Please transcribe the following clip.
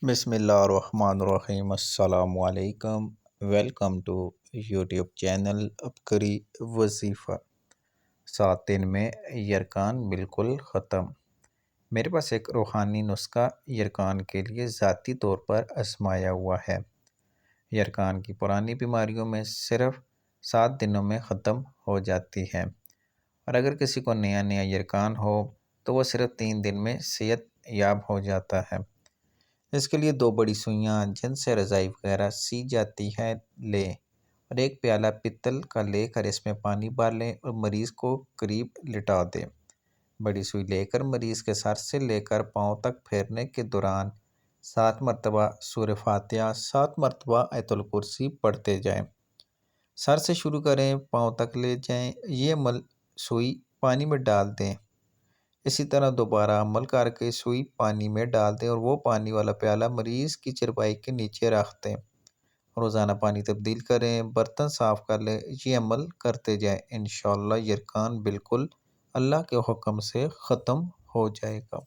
بسم اللہ الرحمن الرحیم۔ السلام علیکم۔ ویلکم ٹو یوٹیوب چینل عبقری وظیفہ۔ 7 دن میں یرکان بالکل ختم۔ میرے پاس ایک روحانی نسخہ یرکان کے لیے ذاتی طور پر آزمایا ہوا ہے۔ یرکان کی پرانی بیماریوں میں صرف 7 دنوں میں ختم ہو جاتی ہے، اور اگر کسی کو نیا یرکان ہو تو وہ صرف 3 دن میں صحت یاب ہو جاتا ہے۔ اس کے لیے 2 بڑی سوئیاں جن سے رضائی وغیرہ سی جاتی ہے لیں، اور ایک پیالہ پتل کا لے کر اس میں پانی ڈال لیں اور مریض کو قریب لٹا دیں۔ بڑی سوئی لے کر مریض کے سر سے لے کر پاؤں تک پھیرنے کے دوران 7 مرتبہ سورہ فاتحہ، 7 مرتبہ آیت الکرسی پڑھتے جائیں۔ سر سے شروع کریں، پاؤں تک لے جائیں، یہ عمل سوئی پانی میں ڈال دیں۔ اسی طرح دوبارہ عمل کر کے سوئی پانی میں ڈال دیں اور وہ پانی والا پیالہ مریض کی چرپائی کے نیچے رکھ دیں۔ روزانہ پانی تبدیل کریں، برتن صاف کر لیں، یہ عمل کرتے جائیں۔ انشاءاللہ یرکان بالکل اللہ کے حکم سے ختم ہو جائے گا۔